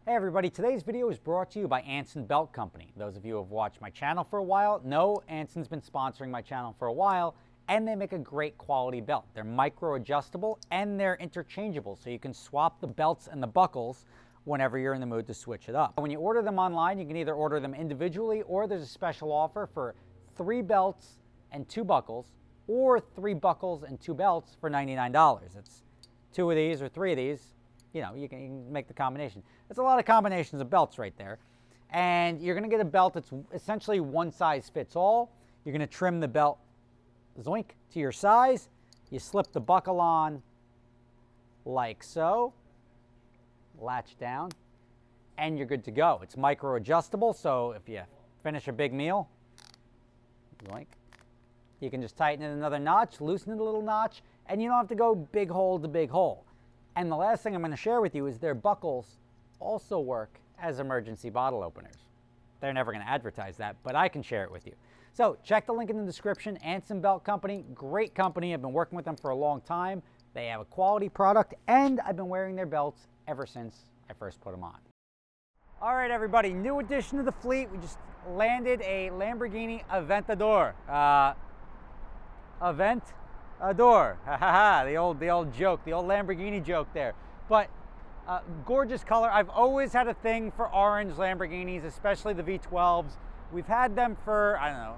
Hey everybody, today's video is brought to you by Anson Belt Company. Those of you who have watched my channel for a while know Anson's been sponsoring my channel for a while, and they make a great quality belt. They're micro adjustable and they're interchangeable, so you can swap the belts and the buckles whenever you're in the mood to switch it up. When you order them online, you can either order them individually or there's a special offer for 3 belts and 2 buckles, or 3 buckles and 2 belts for $99. It's 2 of these or 3 of these. You know, you can make the combination. There's a lot of combinations of belts right there. And you're gonna get a belt that's essentially one size fits all. You're gonna trim the belt, zoink, to your size. You slip the buckle on like so, latch down, and you're good to go. It's micro adjustable, so if you finish a big meal, zoink, you can just tighten it another notch, loosen it a little notch, and you don't have to go big hole to big hole. And the last thing I'm going to share with you is their buckles also work as emergency bottle openers. They're never going to advertise that, but I can share it with you. So check the link in the description. Anson Belt Company, great company. I've been working with them for a long time. They have a quality product, and I've been wearing their belts ever since I first put them on. All right, everybody, new addition to the fleet. We just landed a Lamborghini Aventador. Aventador, the old joke, the old Lamborghini joke there. But gorgeous color. I've always had a thing for orange Lamborghinis, especially the V12s. We've had them for, I don't know,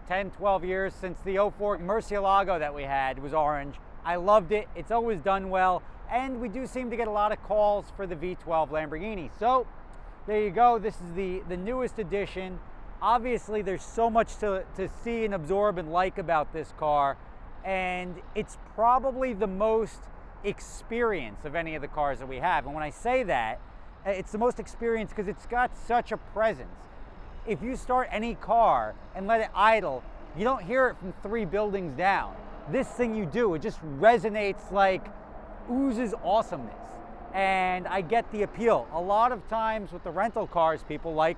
10, 12 years, since the 04 Murcielago that we had was orange. I loved it. It's always done well. And we do seem to get a lot of calls for the V12 Lamborghini. So there you go. This is the newest edition. Obviously, there's so much to see and absorb and like about this car. And it's probably the most experience of any of the cars that we have. And when I say that, it's the most experience because it's got such a presence. If you start any car and let it idle, you don't hear it from 3 buildings down. This thing you do, it just resonates, like oozes awesomeness. And I get the appeal. A lot of times with the rental cars, people like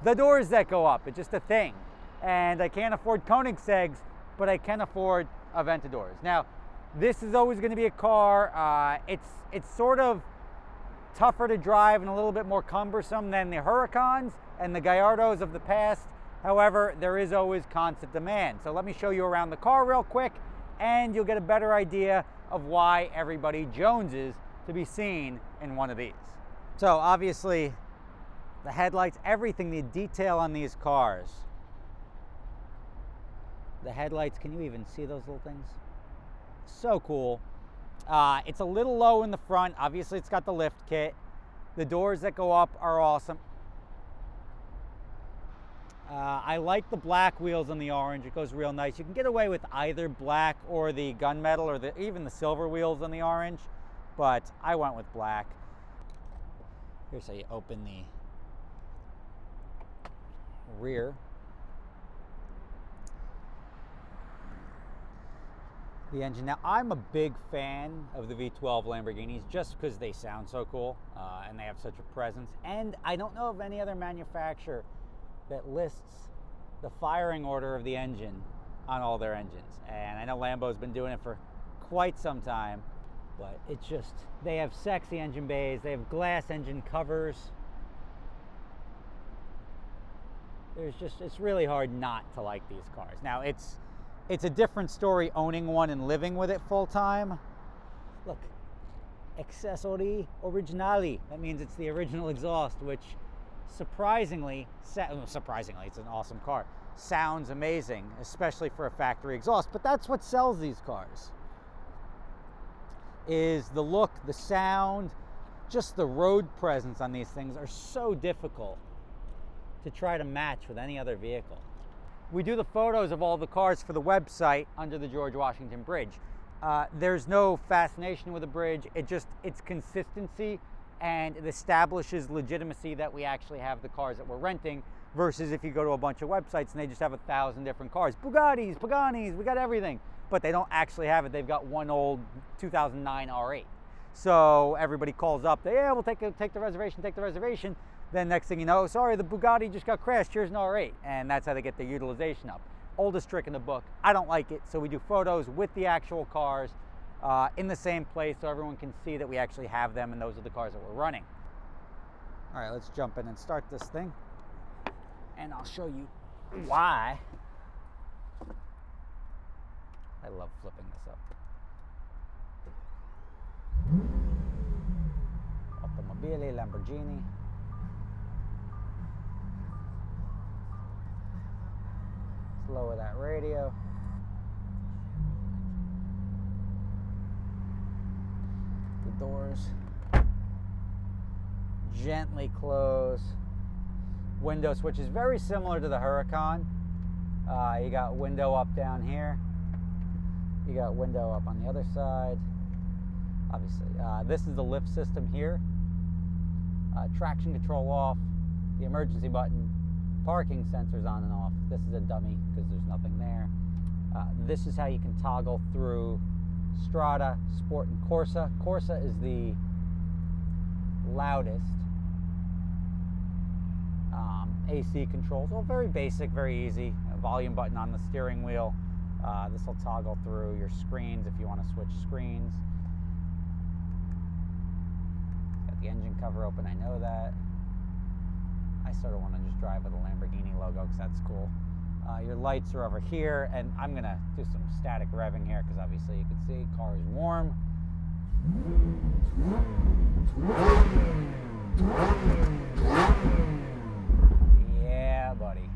the doors that go up. It's just a thing. And I can't afford Koenigsegg's, but I can afford Aventadors. Now, this is always going to be a car. It's sort of tougher to drive and a little bit more cumbersome than the Huracans and the Gallardos of the past. However, there is always constant demand. So let me show you around the car real quick, and you'll get a better idea of why everybody joneses to be seen in one of these. So obviously, the headlights, everything, the detail on these cars. The headlights, can you even see those little things? So cool. It's a little low in the front. Obviously, it's got the lift kit. The doors that go up are awesome. I like the black wheels on the orange. It goes real nice. You can get away with either black or the gunmetal or even the silver wheels on the orange, but I went with black. Here's how you open the rear. The engine. Now, I'm a big fan of the V12 Lamborghinis just because they sound so cool and they have such a presence. And I don't know of any other manufacturer that lists the firing order of the engine on all their engines. And I know Lambo's been doing it for quite some time, but it's just, they have sexy engine bays, they have glass engine covers. It's really hard not to like these cars. Now, it's a different story owning one and living with it full time. Look, accessory originale. That means it's the original exhaust, which surprisingly, it's an awesome car. Sounds amazing, especially for a factory exhaust. But that's what sells these cars, is the look, the sound, just the road presence on these things are so difficult to try to match with any other vehicle. We do the photos of all the cars for the website under the George Washington Bridge. There's no fascination with the bridge. It's consistency, and it establishes legitimacy that we actually have the cars that we're renting, versus if you go to a bunch of websites and they just have 1,000 different cars. Bugattis, Paganis, we got everything. But they don't actually have it. They've got one old 2009 R8. So everybody calls up, yeah, we'll take the reservation. Then next thing you know, sorry, the Bugatti just got crashed, here's an R8. And that's how they get their utilization up. Oldest trick in the book. I don't like it, so we do photos with the actual cars in the same place so everyone can see that we actually have them, and those are the cars that we're running. All right, let's jump in and start this thing, and I'll show you why I love flipping this up. Automobile, Lamborghini. Let's lower that radio. The doors gently close. Window switch is very similar to the Huracan. You got window up down here. You got window up on the other side. Obviously, this is the lift system here. Traction control off. The emergency button. Parking sensors on and off. This is a dummy because there's nothing there. This is how you can toggle through Strada, Sport, and Corsa. Corsa is the loudest. AC controls, all very basic, very easy. A volume button on the steering wheel. This will toggle through your screens if you want to switch screens. Got the engine cover open, I know that. I sort of want to just drive with a Lamborghini logo because that's cool. Your lights are over here, and I'm going to do some static revving here because obviously you can see the car is warm. Yeah, buddy.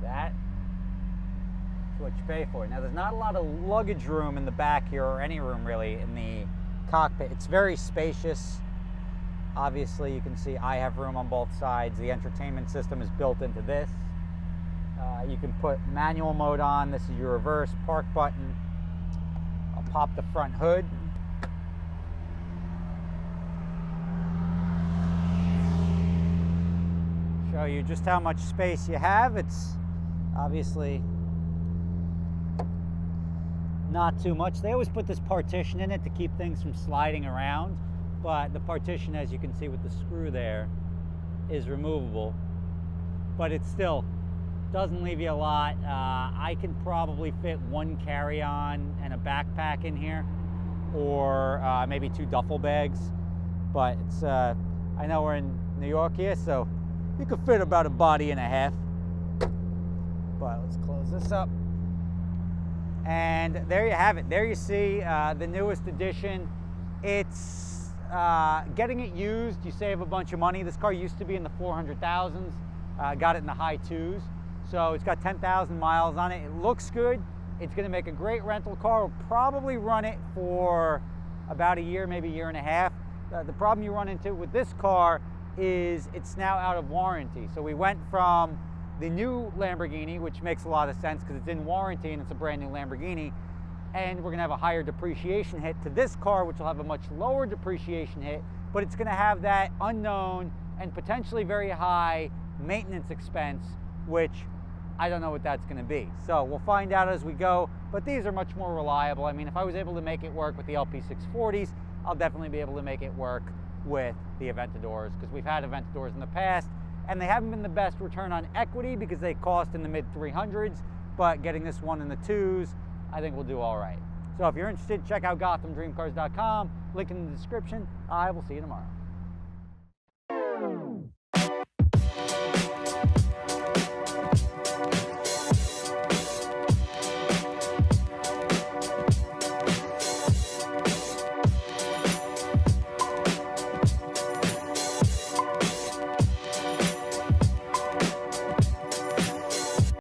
That's what you pay for. Now, there's not a lot of luggage room in the back here, or any room really in the cockpit. It's very spacious. Obviously, you can see I have room on both sides. The entertainment system is built into this. You can put manual mode on. This is your reverse park button. I'll pop the front hood. Show you just how much space you have. It's obviously not too much. They always put this partition in it to keep things from sliding around, but the partition, as you can see with the screw there, is removable, but it still doesn't leave you a lot. I can probably fit one carry-on and a backpack in here, or maybe 2 duffel bags, but it's I know we're in New York here, so you could fit about a body and a half. But let's close this up. And there you have it. There you see the newest edition. It's getting it used, you save a bunch of money. This car used to be in the 400,000s. Got it in the high 2s. So it's got 10,000 miles on it. It looks good. It's going to make a great rental car. We'll probably run it for about a year, maybe a year and a half. The problem you run into with this car is it's now out of warranty. So we went from the new Lamborghini, which makes a lot of sense because it's in warranty and it's a brand new Lamborghini, and we're going to have a higher depreciation hit, to this car, which will have a much lower depreciation hit, but it's going to have that unknown and potentially very high maintenance expense, which I don't know what that's going to be. So we'll find out as we go, but these are much more reliable. I mean, if I was able to make it work with the LP640s, I'll definitely be able to make it work with the Aventadors, because we've had Aventadors in the past and they haven't been the best return on equity because they cost in the mid 300s, but getting this one in the 2s, I think we'll do all right. So if you're interested, check out GothamDreamCars.com, link in the description. I will see you tomorrow.